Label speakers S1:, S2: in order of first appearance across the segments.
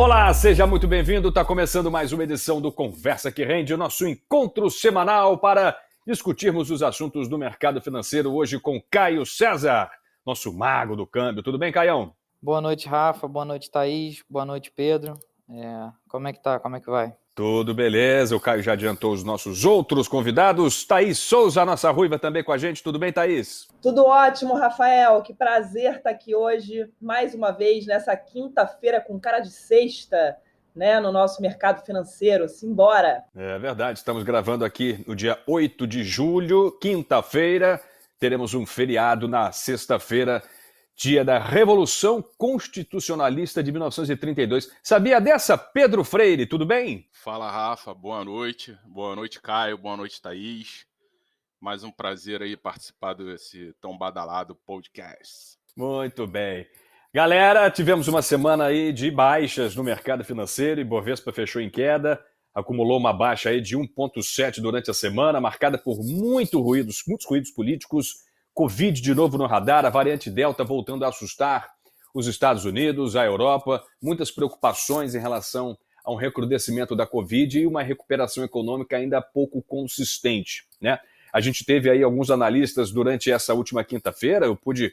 S1: Olá, seja muito bem-vindo. Está começando mais uma edição do Conversa que Rende, o nosso encontro semanal para discutirmos os assuntos do mercado financeiro, hoje com Caio César, nosso mago do câmbio. Tudo bem, Caião?
S2: Boa noite, Rafa. Boa noite, Thaís. Boa noite, Pedro. Como é que tá? Como é que vai?
S1: Tudo beleza. O Caio já adiantou os nossos outros convidados. Thaís Souza, nossa ruiva, também com a gente. Tudo bem, Thaís?
S3: Tudo ótimo, Rafael. Que prazer estar aqui hoje, mais uma vez, nessa quinta-feira com cara de sexta, né, no nosso mercado financeiro. Simbora!
S1: É verdade, estamos gravando aqui no dia 8 de julho, quinta-feira. Teremos um feriado na sexta-feira, dia da Revolução Constitucionalista de 1932. Sabia dessa, Pedro Freire? Tudo bem?
S4: Fala, Rafa. Boa noite. Boa noite, Caio. Boa noite, Thaís. Mais um prazer aí participar desse tão badalado podcast.
S1: Muito bem. Galera, tivemos uma semana aí de baixas no mercado financeiro. Ibovespa fechou em queda, acumulou uma baixa aí de 1,7 durante a semana, marcada por muitos ruídos políticos, Covid de novo no radar, a variante Delta voltando a assustar os Estados Unidos, a Europa, muitas preocupações em relação a um recrudescimento da Covid e uma recuperação econômica ainda pouco consistente, né? A gente teve aí alguns analistas durante essa última quinta-feira, eu pude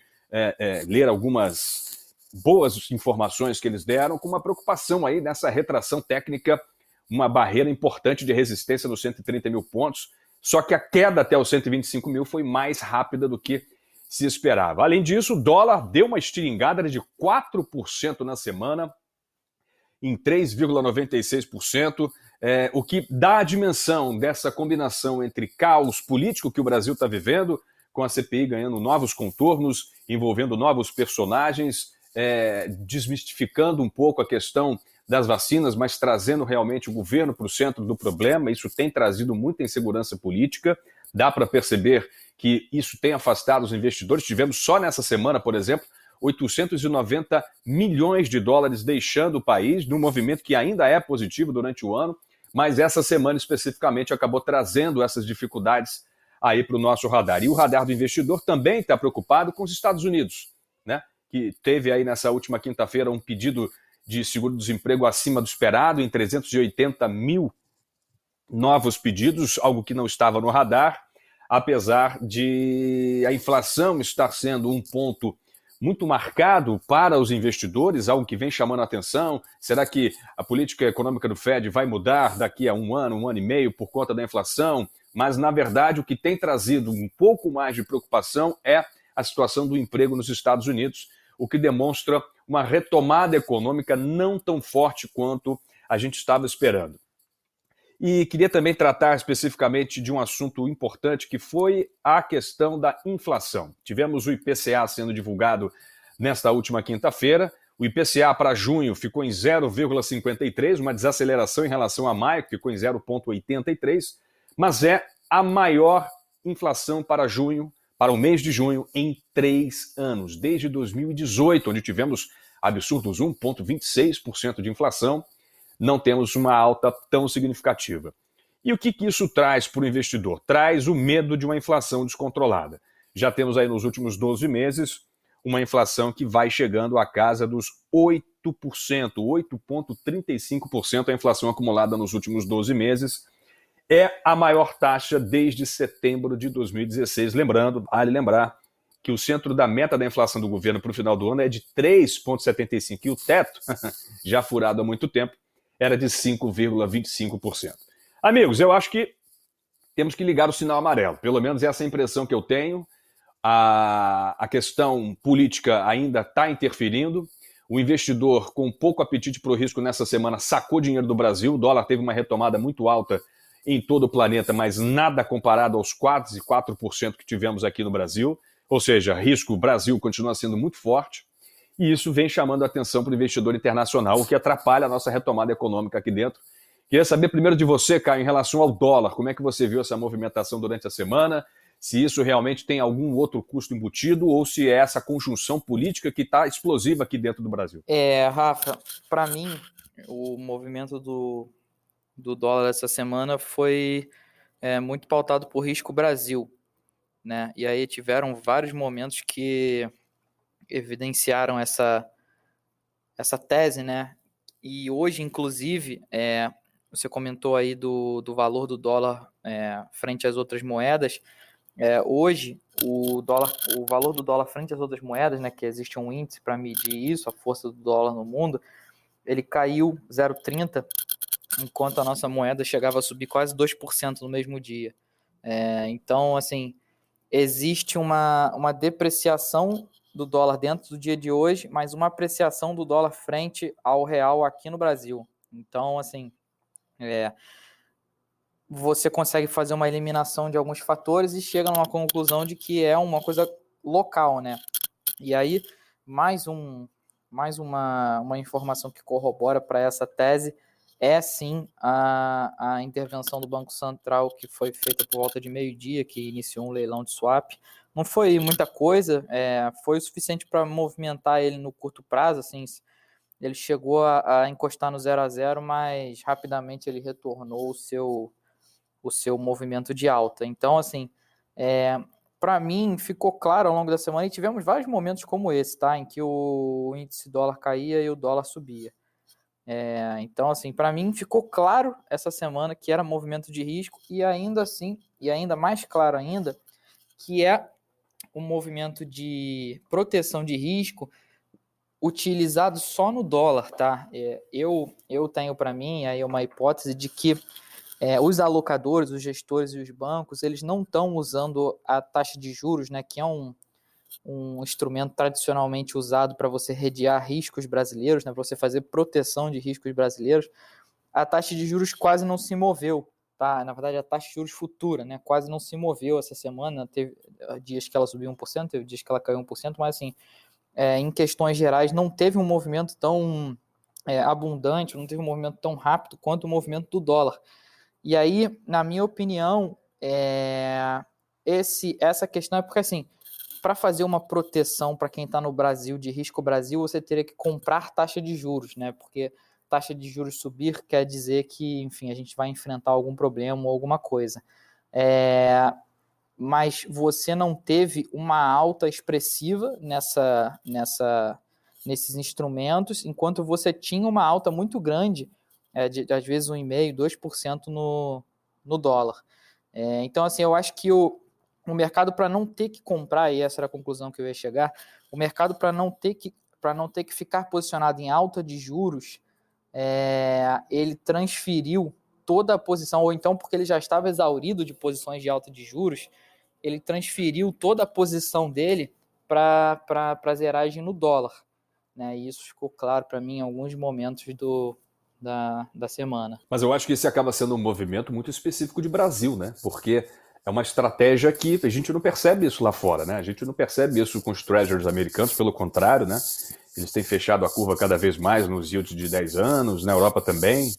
S1: ler algumas boas informações que eles deram, com uma preocupação aí nessa retração técnica, uma barreira importante de resistência nos 130 mil pontos, só que a queda até os 125 mil foi mais rápida do que se esperava. Além disso, o dólar deu uma estilingada de 4% na semana, em 3,96%, o que dá a dimensão dessa combinação entre caos político que o Brasil está vivendo, com a CPI ganhando novos contornos, envolvendo novos personagens, desmistificando um pouco a questão das vacinas, mas trazendo realmente o governo para o centro do problema. Isso tem trazido muita insegurança política, dá para perceber que isso tem afastado os investidores. Tivemos só nessa semana, por exemplo, 890 milhões de dólares deixando o país, num movimento que ainda é positivo durante o ano, mas essa semana especificamente acabou trazendo essas dificuldades aí para o nosso radar. E o radar do investidor também está preocupado com os Estados Unidos, né? Que teve aí nessa última quinta-feira um pedido de seguro-desemprego acima do esperado, em 380 mil novos pedidos, algo que não estava no radar, apesar de a inflação estar sendo um ponto muito marcado para os investidores, algo que vem chamando a atenção. Será que a política econômica do Fed vai mudar daqui a um ano e meio por conta da inflação? Mas, na verdade, o que tem trazido um pouco mais de preocupação é a situação do emprego nos Estados Unidos, o que demonstra uma retomada econômica não tão forte quanto a gente estava esperando. E queria também tratar especificamente de um assunto importante, que foi a questão da inflação. Tivemos o IPCA sendo divulgado nesta última quinta-feira. O IPCA para junho ficou em 0,53, uma desaceleração em relação a maio, que ficou em 0,83, mas é a maior inflação para junho, para o mês de junho, em 3 anos, desde 2018, onde tivemos absurdos 1,26% de inflação. Não temos uma alta tão significativa. E o que isso traz para o investidor? Traz o medo de uma inflação descontrolada. Já temos aí nos últimos 12 meses uma inflação que vai chegando à casa dos 8%, 8,35% a inflação acumulada nos últimos 12 meses. É a maior taxa desde setembro de 2016. Vale lembrar que o centro da meta da inflação do governo para o final do ano é de 3,75%, e o teto, já furado há muito tempo, era de 5,25%. Amigos, eu acho que temos que ligar o sinal amarelo. Pelo menos essa é a impressão que eu tenho. A questão política ainda está interferindo. O investidor com pouco apetite para o risco nessa semana sacou dinheiro do Brasil. O dólar teve uma retomada muito alta em todo o planeta, mas nada comparado aos quase 4% que tivemos aqui no Brasil. Ou seja, risco Brasil continua sendo muito forte. E isso vem chamando a atenção para o investidor internacional, o que atrapalha a nossa retomada econômica aqui dentro. Queria saber primeiro de você, Caio, em relação ao dólar. Como é que você viu essa movimentação durante a semana? Se isso realmente tem algum outro custo embutido ou se é essa conjunção política que está explosiva aqui dentro do Brasil.
S2: Rafa, para mim, o movimento do dólar essa semana foi muito pautado por risco Brasil, né? E aí tiveram vários momentos que evidenciaram essa tese, né? E hoje, inclusive, você comentou aí do valor do dólar frente às outras moedas. Hoje, o valor do dólar frente às outras moedas, né, que existe um índice para medir isso, a força do dólar no mundo, ele caiu 0,30, enquanto a nossa moeda chegava a subir quase 2% no mesmo dia. Então, assim, existe uma depreciação do dólar dentro do dia de hoje, mas uma apreciação do dólar frente ao real aqui no Brasil. Então, assim, você consegue fazer uma eliminação de alguns fatores e chega numa conclusão de que é uma coisa local, né? E aí, mais uma informação que corrobora para essa tese é sim a intervenção do Banco Central, que foi feita por volta de meio-dia, que iniciou um leilão de swap. Não foi muita coisa, foi o suficiente para movimentar ele no curto prazo, assim. Ele chegou a encostar no 0-0, mas rapidamente ele retornou o seu movimento de alta. Então, assim, para mim, ficou claro ao longo da semana, e tivemos vários momentos como esse, tá? Em que o índice dólar caía e o dólar subia. Então, assim, para mim ficou claro essa semana que era movimento de risco, e ainda assim, e ainda mais claro ainda, que é um movimento de proteção de risco utilizado só no dólar, tá? Eu tenho para mim aí uma hipótese de que os alocadores, os gestores e os bancos, eles não estão usando a taxa de juros, né, que é um instrumento tradicionalmente usado para você redear riscos brasileiros, né, para você fazer proteção de riscos brasileiros. A taxa de juros quase não se moveu, tá? Na verdade, a taxa de juros futura, né, quase não se moveu essa semana. Teve dias que ela subiu 1%, teve dias que ela caiu 1%, mas assim, em questões gerais, não teve um movimento tão abundante, não teve um movimento tão rápido quanto o movimento do dólar. E aí, na minha opinião, essa questão é porque, assim, para fazer uma proteção para quem está no Brasil, de risco Brasil, você teria que comprar taxa de juros, né? Porque taxa de juros subir quer dizer que, enfim, a gente vai enfrentar algum problema ou alguma coisa. Mas você não teve uma alta expressiva nesses instrumentos, enquanto você tinha uma alta muito grande, às vezes 1,5%, 2% no dólar. Então, assim, eu acho que o mercado, para não ter que comprar, e essa era a conclusão que eu ia chegar, o mercado, para não ter que ficar posicionado em alta de juros, ele transferiu toda a posição, ou então porque ele já estava exaurido de posições de alta de juros, ele transferiu toda a posição dele para zeragem no dólar, né? E isso ficou claro para mim em alguns momentos da semana.
S1: Mas eu acho que esse acaba sendo um movimento muito específico de Brasil, né? Porque é uma estratégia que a gente não percebe isso lá fora, né? A gente não percebe isso com os treasuries americanos, pelo contrário, né? Eles têm fechado a curva cada vez mais nos yields de 10 anos, na Europa também.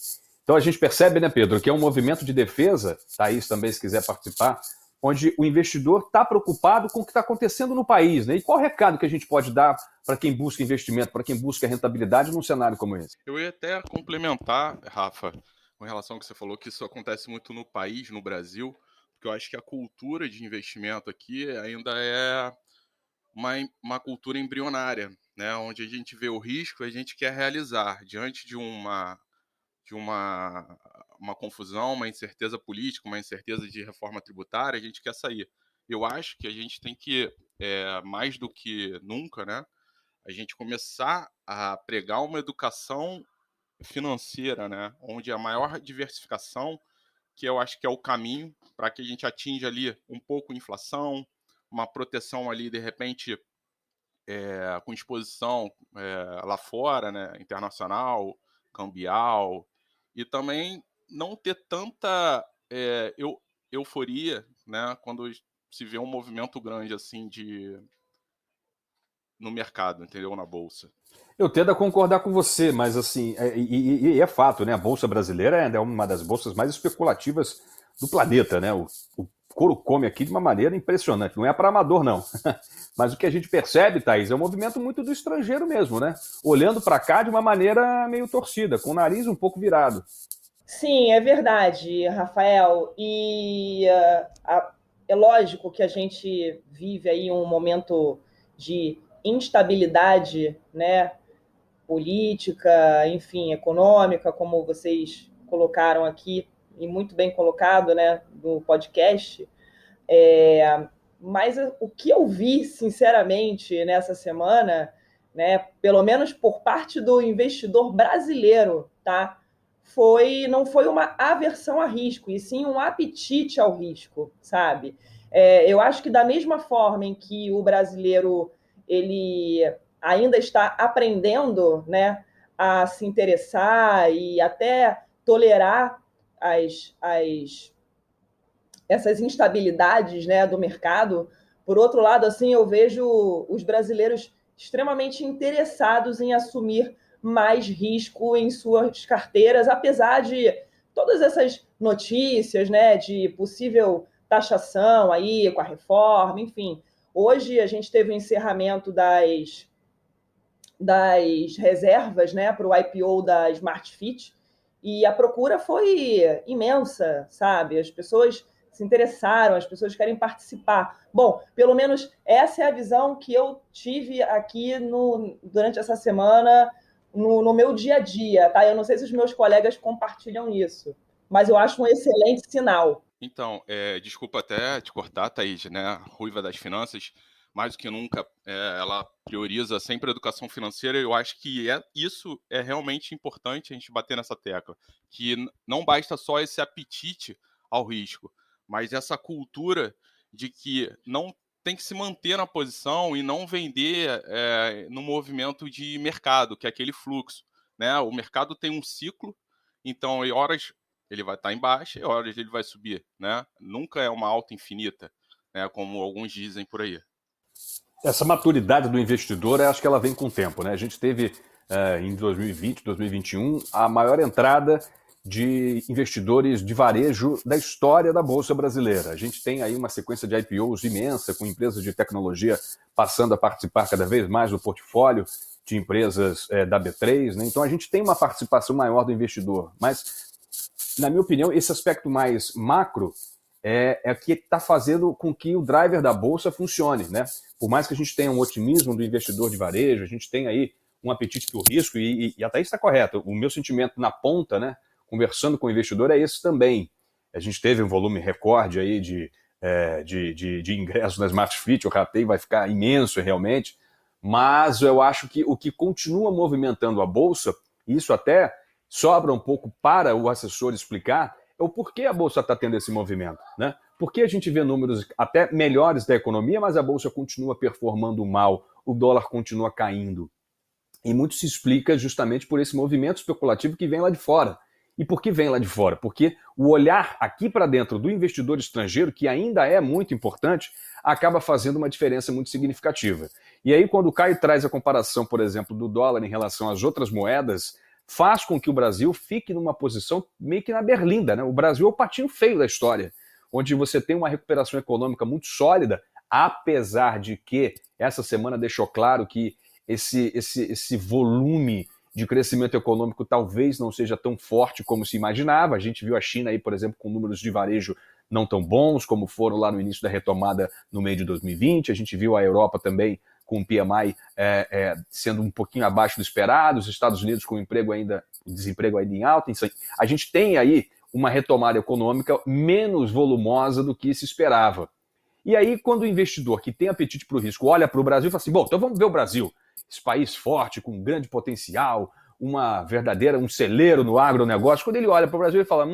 S1: Então a gente percebe, né, Pedro, que é um movimento de defesa, Thaís também, se quiser participar, onde o investidor está preocupado com o que está acontecendo no país, né? E qual recado que a gente pode dar para quem busca investimento, para quem busca rentabilidade num cenário como esse?
S4: Eu ia até complementar, Rafa, com relação ao que você falou, que isso acontece muito no país, no Brasil, porque eu acho que a cultura de investimento aqui ainda é uma cultura embrionária, né? Onde a gente vê o risco e a gente quer realizar. Diante de uma confusão, uma incerteza política, uma incerteza de reforma tributária, a gente quer sair. Eu acho que a gente tem que, mais do que nunca, né, a gente começar a pregar uma educação financeira, né, onde a maior diversificação, que eu acho que é o caminho para que a gente atinja ali um pouco de inflação, uma proteção ali, de repente, com exposição lá fora, né, internacional, cambial, e também não ter tanta euforia, né, quando se vê um movimento grande assim no mercado, entendeu? Na bolsa.
S1: Eu tendo a concordar com você, mas assim, é fato, né? A Bolsa Brasileira é uma das bolsas mais especulativas do planeta, né? O couro come aqui de uma maneira impressionante. Não é para amador, não. Mas o que a gente percebe, Thaís, é um movimento muito do estrangeiro mesmo, né? Olhando para cá de uma maneira meio torcida, com o nariz um pouco virado.
S3: Sim, é verdade, Rafael. E é lógico que a gente vive aí um momento de instabilidade, né, política, enfim, econômica, como vocês colocaram aqui, e muito bem colocado, né, no podcast. Mas o que eu vi, sinceramente, nessa semana, né, pelo menos por parte do investidor brasileiro, tá, não foi uma aversão a risco, e sim um apetite ao risco, sabe? Eu acho que da mesma forma em que o brasileiro ele ainda está aprendendo, né, a se interessar e até tolerar essas instabilidades, né, do mercado. Por outro lado, assim, eu vejo os brasileiros extremamente interessados em assumir mais risco em suas carteiras, apesar de todas essas notícias, né, de possível taxação aí com a reforma, enfim. Hoje a gente teve o encerramento das reservas, né, para o IPO da Smart Fit, e a procura foi imensa, sabe? As pessoas se interessaram, as pessoas querem participar. Bom, pelo menos essa é a visão que eu tive aqui durante essa semana no meu dia a dia, tá? Eu não sei se os meus colegas compartilham isso, mas eu acho um excelente sinal.
S4: Então, desculpa até te cortar, Thaís, né? Ruiva das finanças, mais do que nunca, ela prioriza sempre a educação financeira. Eu acho que isso é realmente importante a gente bater nessa tecla, que não basta só esse apetite ao risco, mas essa cultura de que não tem que se manter na posição e não vender no movimento de mercado, que é aquele fluxo, né? O mercado tem um ciclo, então, em horas ele vai estar em baixa e horas ele vai subir, né? Nunca é uma alta infinita, né? Como alguns dizem por aí.
S1: Essa maturidade do investidor, eu acho que ela vem com o tempo, né? A gente teve em 2020, 2021, a maior entrada de investidores de varejo da história da Bolsa Brasileira. A gente tem aí uma sequência de IPOs imensa, com empresas de tecnologia passando a participar cada vez mais do portfólio de empresas da B3, né? Então a gente tem uma participação maior do investidor, mas na minha opinião, esse aspecto mais macro é que está fazendo com que o driver da Bolsa funcione, né? Por mais que a gente tenha um otimismo do investidor de varejo, a gente tem aí um apetite pelo risco, e a Thaís está correta. O meu sentimento na ponta, né, conversando com o investidor, é esse também. A gente teve um volume recorde aí de ingressos na Smart Fit, o rateio vai ficar imenso realmente, mas eu acho que o que continua movimentando a Bolsa, isso até sobra um pouco para o assessor explicar, é o porquê a Bolsa está tendo esse movimento, né? Por que a gente vê números até melhores da economia, mas a Bolsa continua performando mal, o dólar continua caindo. E muito se explica justamente por esse movimento especulativo que vem lá de fora. E por que vem lá de fora? Porque o olhar aqui para dentro do investidor estrangeiro, que ainda é muito importante, acaba fazendo uma diferença muito significativa. E aí, quando o Caio traz a comparação, por exemplo, do dólar em relação às outras moedas, faz com que o Brasil fique numa posição meio que na berlinda, né? O Brasil é o patinho feio da história, onde você tem uma recuperação econômica muito sólida, apesar de que essa semana deixou claro que esse volume de crescimento econômico talvez não seja tão forte como se imaginava. A gente viu a China aí, por exemplo, com números de varejo não tão bons como foram lá no início da retomada no meio de 2020. A gente viu a Europa também com o PMI sendo um pouquinho abaixo do esperado, os Estados Unidos com o desemprego ainda em alta. Então, a gente tem aí uma retomada econômica menos volumosa do que se esperava. E aí, quando o investidor que tem apetite para o risco olha para o Brasil e fala assim, bom, então vamos ver o Brasil, esse país forte, com grande potencial, um celeiro no agronegócio. Quando ele olha para o Brasil, ele fala,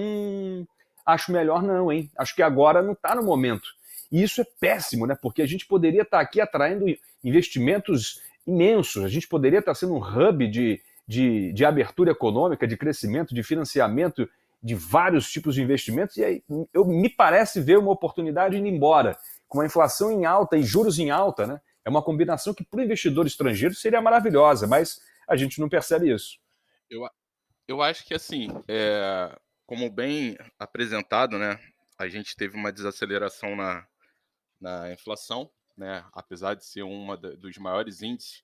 S1: acho melhor não, hein? Acho que agora não está no momento. E isso é péssimo, né? Porque a gente poderia estar aqui atraindo investimentos imensos, a gente poderia estar sendo um hub de abertura econômica, de crescimento, de financiamento de vários tipos de investimentos, e aí me parece ver uma oportunidade indo embora, com a inflação em alta e juros em alta, né? É uma combinação que para o investidor estrangeiro seria maravilhosa, mas a gente não percebe isso.
S4: Eu acho que, assim, como bem apresentado, né, a gente teve uma desaceleração na inflação, né, apesar de ser dos maiores índices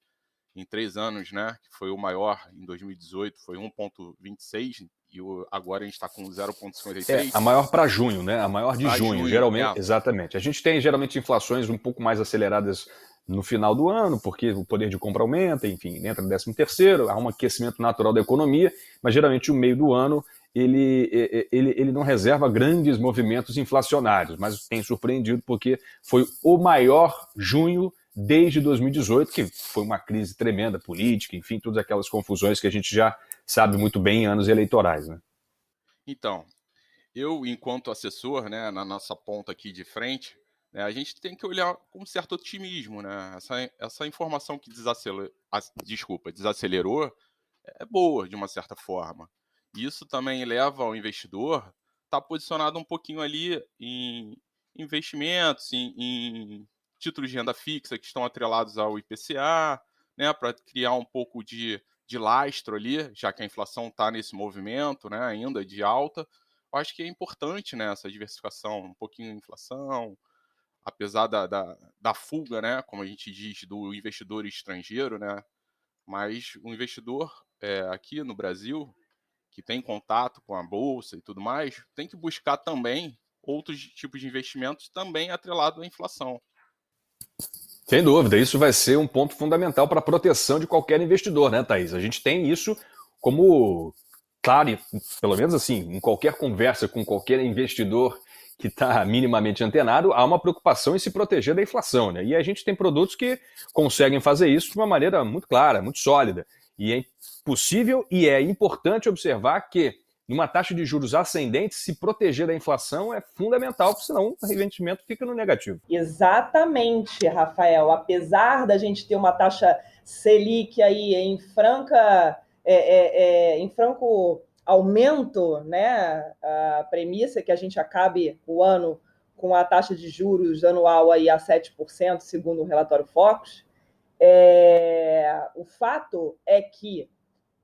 S4: em 3 anos, né, que foi o maior em 2018, foi 1,26, e agora a gente está com 0,53.
S1: A maior para junho, né? A maior de junho, geralmente. Exatamente. A gente tem geralmente inflações um pouco mais aceleradas no final do ano, porque o poder de compra aumenta, enfim, entra no 13º, há um aquecimento natural da economia, mas geralmente o meio do ano ele não reserva grandes movimentos inflacionários, mas tem surpreendido porque foi o maior junho desde 2018, que foi uma crise tremenda política, enfim, todas aquelas confusões que a gente já sabe muito bem em anos eleitorais, né?
S4: Então, eu, enquanto assessor, né, na nossa ponta aqui de frente, né, a gente tem que olhar com um certo otimismo, né? Essa informação que desacelerou é boa, de uma certa forma. Isso também leva ao investidor estar posicionado um pouquinho ali em investimentos, em títulos de renda fixa que estão atrelados ao IPCA, né, para criar um pouco de lastro ali, já que a inflação está nesse movimento, né, ainda de alta. Eu acho que é importante, né, essa diversificação, um pouquinho de inflação, apesar da fuga, né, como a gente diz, do investidor estrangeiro, né, mas o investidor aqui no Brasil, que tem contato com a bolsa e tudo mais, tem que buscar também outros tipos de investimentos também atrelado à inflação.
S1: Sem dúvida, isso vai ser um ponto fundamental para a proteção de qualquer investidor, né, Thaís? A gente tem isso como, claro, pelo menos assim, em qualquer conversa com qualquer investidor que está minimamente antenado, há uma preocupação em se proteger da inflação, né? E a gente tem produtos que conseguem fazer isso de uma maneira muito clara, muito sólida. E é possível e é importante observar que numa taxa de juros ascendente, se proteger da inflação é fundamental, porque senão o rendimento fica no negativo.
S3: Exatamente, Rafael. Apesar da gente ter uma taxa Selic aí em franco aumento, né? A premissa é que a gente acabe o ano com a taxa de juros anual aí a 7%, segundo o relatório Focus. O fato é que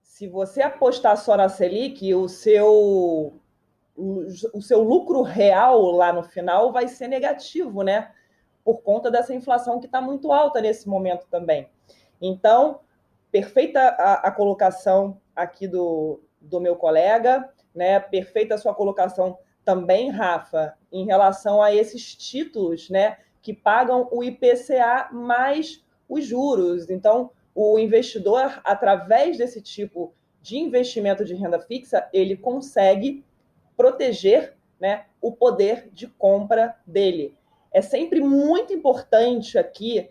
S3: se você apostar só na Selic, o seu lucro real lá no final vai ser negativo, né? Por conta dessa inflação que está muito alta nesse momento também. Então, perfeita a colocação aqui do meu colega, né? Perfeita a sua colocação também, Rafa, em relação a esses títulos, né? Que pagam o IPCA mais os juros. Então, o investidor, através desse tipo de investimento de renda fixa, ele consegue proteger, né, o poder de compra dele. É sempre muito importante aqui,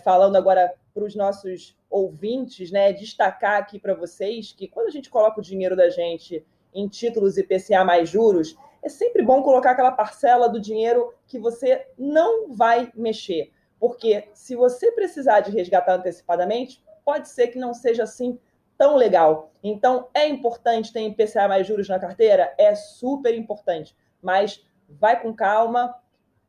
S3: falando agora para os nossos ouvintes, né, destacar aqui para vocês que quando a gente coloca o dinheiro da gente em títulos IPCA mais juros, é sempre bom colocar aquela parcela do dinheiro que você não vai mexer. Porque se você precisar de resgatar antecipadamente, pode ser que não seja assim tão legal. Então, é importante ter IPCA mais juros na carteira? É super importante. Mas vai com calma,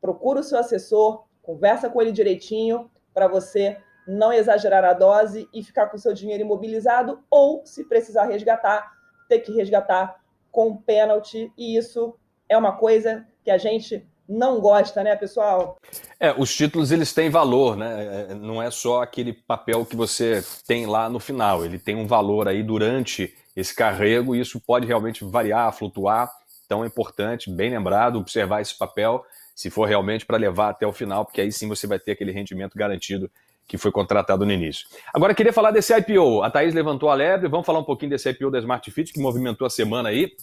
S3: procura o seu assessor, conversa com ele direitinho para você não exagerar a dose e ficar com o seu dinheiro imobilizado ou, se precisar resgatar, ter que resgatar com pênalti. E isso é uma coisa que a gente não gosta, né, pessoal?
S1: Os títulos eles têm valor, né? Não é só aquele papel que você tem lá no final, ele tem um valor aí durante esse carrego e isso pode realmente variar, flutuar. Então é importante, bem lembrado, observar esse papel, se for realmente para levar até o final, porque aí sim você vai ter aquele rendimento garantido que foi contratado no início. Agora, queria falar desse IPO. A Thaís levantou a lebre, vamos falar um pouquinho desse IPO da Smart Fit, que movimentou a semana aí.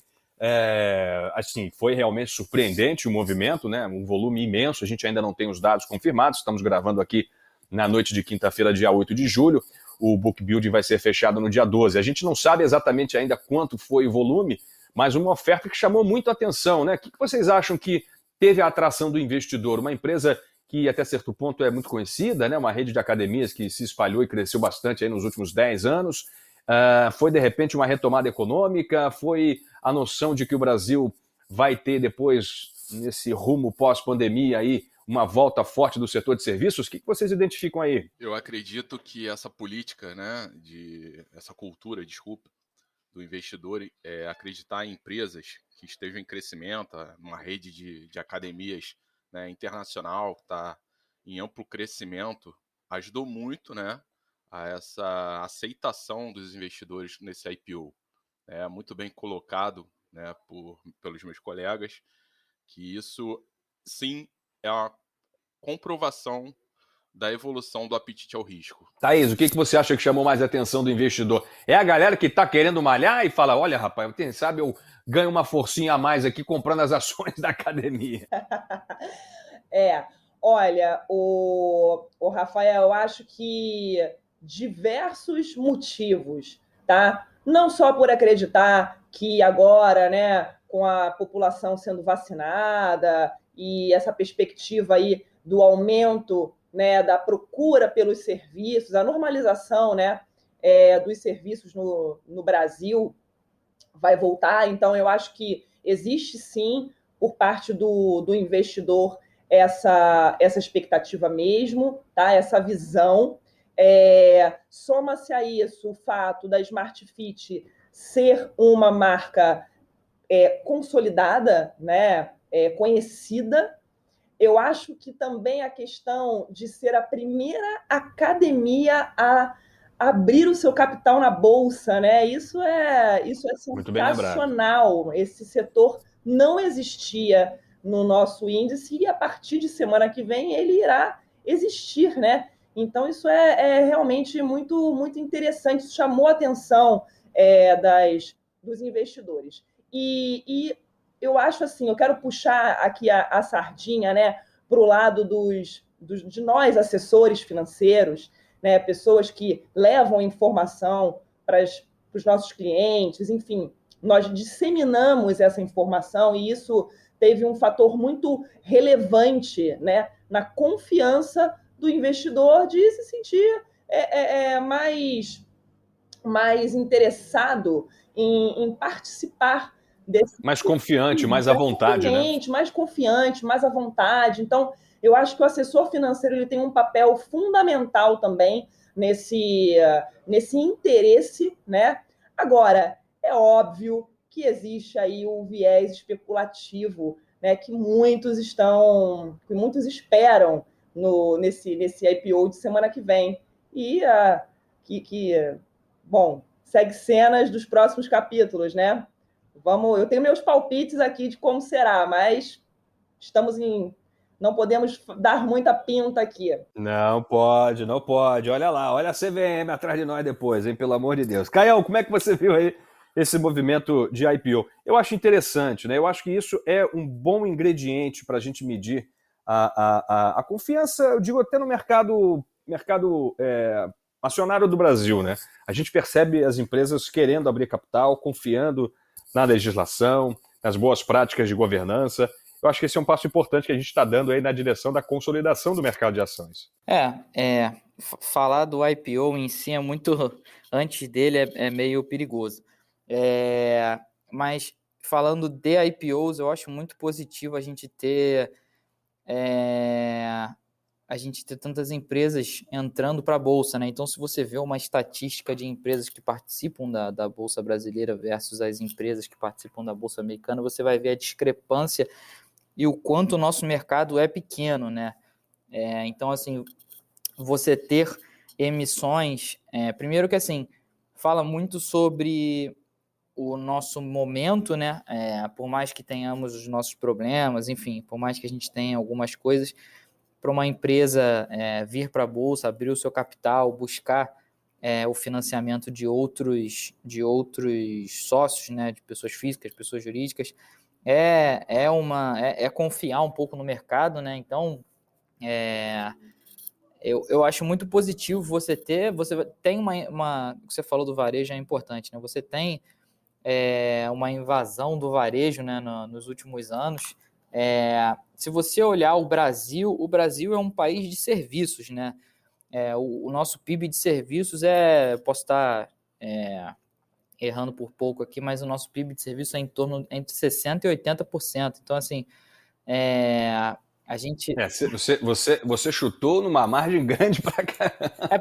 S1: Assim, foi realmente surpreendente o movimento, né? Um volume imenso, a gente ainda não tem os dados confirmados, estamos gravando aqui na noite de quinta-feira, dia 8 de julho, o book building vai ser fechado no dia 12. A gente não sabe exatamente ainda quanto foi o volume, mas uma oferta que chamou muito a atenção, né? O que vocês acham que teve a atração do investidor? Uma empresa que até certo ponto é muito conhecida, né? Uma rede de academias que se espalhou e cresceu bastante aí nos últimos 10 anos. Foi, de repente, uma retomada econômica? Foi a noção de que o Brasil vai ter depois, nesse rumo pós-pandemia aí, uma volta forte do setor de serviços? O que vocês identificam aí?
S4: Eu acredito que essa política, né, essa cultura, desculpa, do investidor acreditar em empresas que estejam em crescimento, uma rede de academias, né, internacional que está em amplo crescimento, ajudou muito, né, a essa aceitação dos investidores nesse IPO. É muito bem colocado, né, pelos meus colegas, que isso sim é uma comprovação da evolução do apetite ao risco.
S1: Thaís, o que você acha que chamou mais a atenção do investidor? É a galera que está querendo malhar e fala, olha, rapaz, quem sabe eu ganho uma forcinha a mais aqui comprando as ações da academia.
S3: Olha, o Rafael, eu acho que diversos motivos, tá? Não só por acreditar que agora, né, com a população sendo vacinada e essa perspectiva aí do aumento, né, da procura pelos serviços, a normalização, né, dos serviços no Brasil vai voltar. Então, eu acho que existe sim, por parte do investidor, essa expectativa mesmo, tá? Essa visão. Soma-se a isso o fato da Smart Fit ser uma marca consolidada, né? Conhecida. Eu acho que também a questão de ser a primeira academia a abrir o seu capital na bolsa, né? Isso é sensacional. Esse setor não existia no nosso índice e a partir de semana que vem ele irá existir, né? Então isso é realmente muito, muito interessante. Isso chamou a atenção dos investidores. E eu acho assim, eu quero puxar aqui a sardinha, né, para o lado de nós, assessores financeiros, né, pessoas que levam informação para os nossos clientes, enfim, nós disseminamos essa informação e isso teve um fator muito relevante, né, na confiança do investidor de se sentir mais interessado em participar desse...
S1: Mais confiante, mais à vontade, né?
S3: Mais confiante, mais à vontade. Então, eu acho que o assessor financeiro ele tem um papel fundamental também nesse interesse, né? Agora, é óbvio que existe aí o viés especulativo, né? Que muitos esperam nesse IPO de semana que vem. E bom, segue cenas dos próximos capítulos, né? Eu tenho meus palpites aqui de como será, mas não podemos dar muita pinta aqui.
S1: Não pode. Olha lá, olha a CVM atrás de nós depois, hein? Pelo amor de Deus. Caião, como é que você viu aí esse movimento de IPO? Eu acho interessante, né? Eu acho que isso é um bom ingrediente para a gente medir a confiança, eu digo até no mercado acionário do Brasil, né? A gente percebe as empresas querendo abrir capital, confiando na legislação, nas boas práticas de governança. Eu acho que esse é um passo importante que a gente está dando aí na direção da consolidação do mercado de ações.
S2: Falar do IPO em si é muito... Antes dele é meio perigoso. Mas falando de IPOs, eu acho muito positivo a gente ter tantas empresas entrando para a Bolsa, né? Então, se você vê uma estatística de empresas que participam da Bolsa brasileira versus as empresas que participam da Bolsa americana, você vai ver a discrepância e o quanto o nosso mercado é pequeno, né? Então, assim, você ter emissões... primeiro que, assim, fala muito sobre o nosso momento, né? Por mais que tenhamos os nossos problemas, enfim, por mais que a gente tenha algumas coisas... para uma empresa vir para a Bolsa, abrir o seu capital, buscar o financiamento de outros sócios, né, de pessoas físicas, pessoas jurídicas, confiar um pouco no mercado, né? Então, eu acho muito positivo você tem uma... O que você falou do varejo é importante, né? Você tem uma invasão do varejo, né, nos últimos anos. Se você olhar o Brasil é um país de serviços, né? O nosso PIB de serviços posso estar errando por pouco aqui, mas o nosso PIB de serviços é em torno entre 60% e 80%. Então, assim, a gente...
S1: Você chutou numa margem grande pra caramba.
S2: É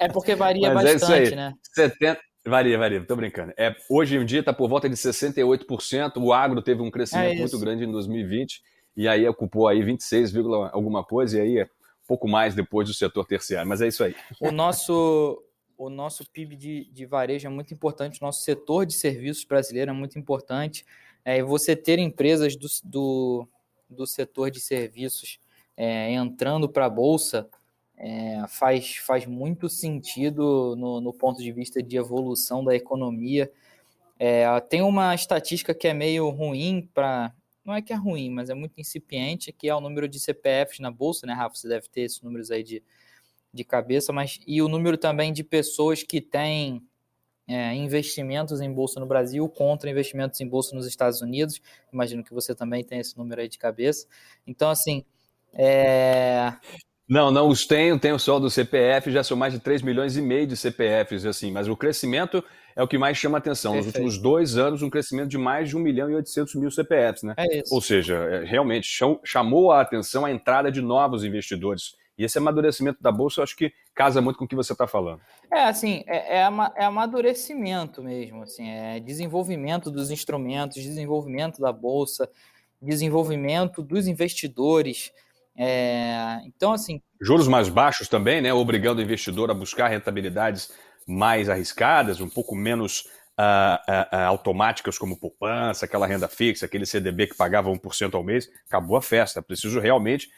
S2: porque varia
S1: mas
S2: bastante,
S1: é isso aí.
S2: né?
S1: 70... Varia, tô brincando. Hoje em dia está por volta de 68%, o agro teve um crescimento muito grande em 2020, e aí ocupou aí 26, alguma coisa, e aí pouco mais depois do setor terciário, mas é isso aí.
S2: O nosso PIB de varejo é muito importante, o nosso setor de serviços brasileiro é muito importante, e você ter empresas do setor de serviços entrando para a Bolsa faz muito sentido no ponto de vista de evolução da economia. Tem uma estatística que é meio ruim não é que é ruim, mas é muito incipiente, que é o número de CPFs na Bolsa, né, Rafa? Você deve ter esses números aí de cabeça, e o número também de pessoas que têm investimentos em Bolsa no Brasil contra investimentos em Bolsa nos Estados Unidos. Imagino que você também tem esse número aí de cabeça. Então, assim...
S1: Não os tenho só do CPF, já são mais de 3 milhões e meio de CPFs, assim, mas o crescimento é o que mais chama atenção.
S2: Perfeito.
S1: Nos últimos 2 anos, um crescimento de mais de 1.800.000 CPFs, né?
S2: É isso.
S1: Ou seja, realmente chamou a atenção a entrada de novos investidores. E esse amadurecimento da Bolsa, eu acho que casa muito com o que você está falando.
S2: Assim, é amadurecimento mesmo, assim, é desenvolvimento dos instrumentos, desenvolvimento da Bolsa, desenvolvimento dos investidores. Então, assim...
S1: Juros mais baixos também, né? Obrigando o investidor a buscar rentabilidades mais arriscadas, um pouco menos automáticas, como poupança, aquela renda fixa, aquele CDB que pagava 1% ao mês. Acabou a festa. Preciso realmente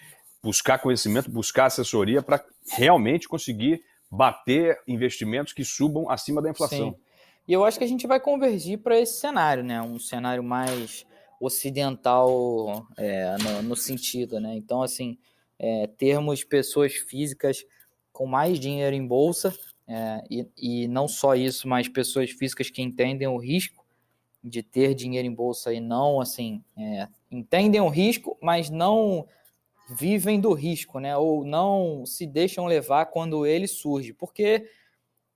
S1: buscar conhecimento, buscar assessoria para realmente conseguir bater investimentos que subam acima da inflação.
S2: Sim. E eu acho que a gente vai convergir para esse cenário, né? Um cenário mais ocidental no sentido, né? Então, assim, termos pessoas físicas com mais dinheiro em bolsa, e não só isso, mas pessoas físicas que entendem o risco de ter dinheiro em bolsa e não, assim, entendem o risco, mas não vivem do risco, né? Ou não se deixam levar quando ele surge, porque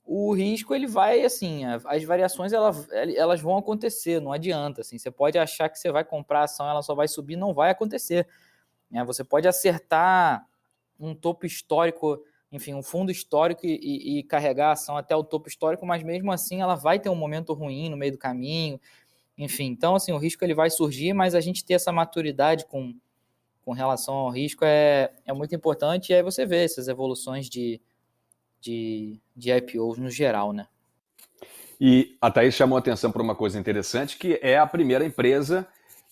S2: o risco, ele vai, assim, as variações elas vão acontecer, não adianta, assim, você pode achar que você vai comprar a ação, ela só vai subir, não vai acontecer, né? Você pode acertar um topo histórico, enfim, um fundo histórico e carregar a ação até o topo histórico, mas mesmo assim ela vai ter um momento ruim no meio do caminho, enfim, então, assim, o risco ele vai surgir, mas a gente ter essa maturidade com relação ao risco é muito importante, e aí você vê essas evoluções de IPOs no geral, né?
S1: E a Thaís chamou a atenção para uma coisa interessante, que é a primeira empresa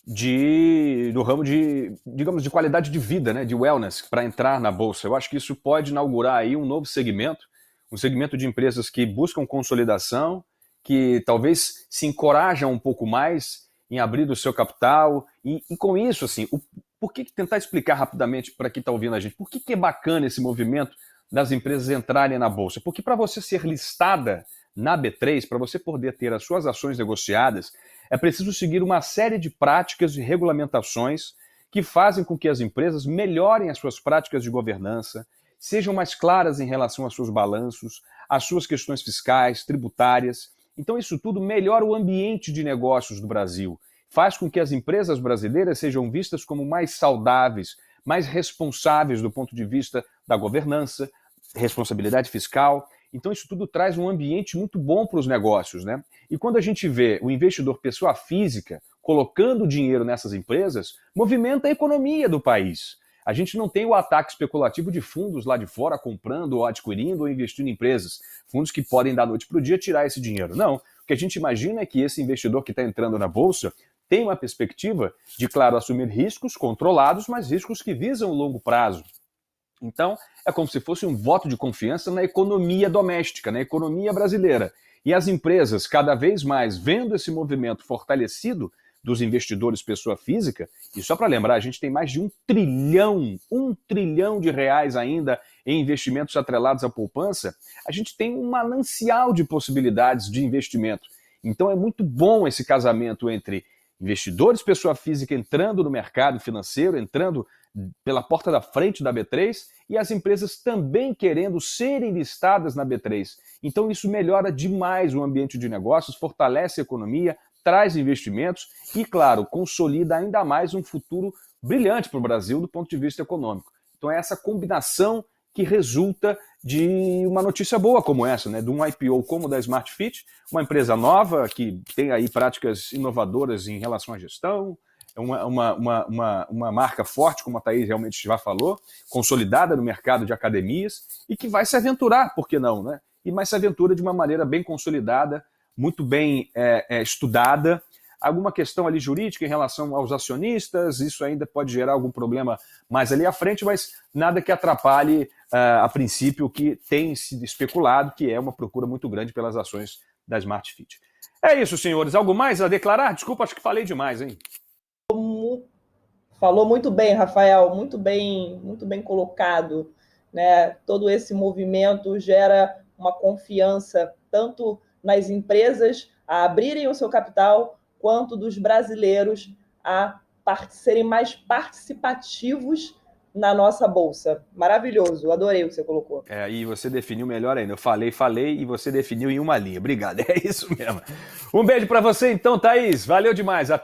S1: do ramo de, digamos, de qualidade de vida, né, de wellness, para entrar na Bolsa. Eu acho que isso pode inaugurar aí um novo segmento, um segmento de empresas que buscam consolidação, que talvez se encorajam um pouco mais em abrir o seu capital, e com isso, assim, por que tentar explicar rapidamente para quem está ouvindo a gente, por que é bacana esse movimento das empresas entrarem na Bolsa? Porque para você ser listada na B3, para você poder ter as suas ações negociadas, é preciso seguir uma série de práticas e regulamentações que fazem com que as empresas melhorem as suas práticas de governança, sejam mais claras em relação aos seus balanços, às suas questões fiscais, tributárias. Então isso tudo melhora o ambiente de negócios do Brasil, faz com que as empresas brasileiras sejam vistas como mais saudáveis, mais responsáveis do ponto de vista da governança, responsabilidade fiscal. Então isso tudo traz um ambiente muito bom para os negócios, né? E quando a gente vê o investidor pessoa física colocando dinheiro nessas empresas, movimenta a economia do país. A gente não tem o ataque especulativo de fundos lá de fora comprando ou adquirindo ou investindo em empresas. Fundos que podem da noite para o dia tirar esse dinheiro. Não. O que a gente imagina é que esse investidor que está entrando na Bolsa tem uma perspectiva de, claro, assumir riscos controlados, mas riscos que visam o longo prazo. Então, é como se fosse um voto de confiança na economia doméstica, na economia brasileira. E as empresas, cada vez mais, vendo esse movimento fortalecido dos investidores pessoa física, e só para lembrar, a gente tem mais de 1 trilhão de reais ainda em investimentos atrelados à poupança, a gente tem um manancial de possibilidades de investimento. Então é muito bom esse casamento entre investidores pessoa física entrando no mercado financeiro, entrando pela porta da frente da B3, e as empresas também querendo serem listadas na B3. Então isso melhora demais o ambiente de negócios, fortalece a economia, traz investimentos e, claro, consolida ainda mais um futuro brilhante para o Brasil do ponto de vista econômico. Então é essa combinação que resulta de uma notícia boa como essa, né? De um IPO como o da Smart Fit, uma empresa nova que tem aí práticas inovadoras em relação à gestão, uma marca forte, como a Thaís realmente já falou, consolidada no mercado de academias e que vai se aventurar, por que não, né? Mas se aventura de uma maneira bem consolidada, muito bem estudada. alguma questão ali jurídica em relação aos acionistas, isso ainda pode gerar algum problema mais ali à frente, mas nada que atrapalhe, a princípio, o que tem sido especulado, que é uma procura muito grande pelas ações da Smart Fit. É isso, senhores. Algo mais a declarar? Desculpa, acho que falei demais, hein?
S3: Falou muito bem, Rafael, muito bem colocado, né? Todo esse movimento gera uma confiança tanto nas empresas a abrirem o seu capital, quanto dos brasileiros a serem mais participativos na nossa bolsa. Maravilhoso, adorei o que você colocou.
S1: E você definiu melhor ainda. Eu falei e você definiu em uma linha. Obrigado, é isso mesmo. Um beijo para você então, Thaís. Valeu demais. Até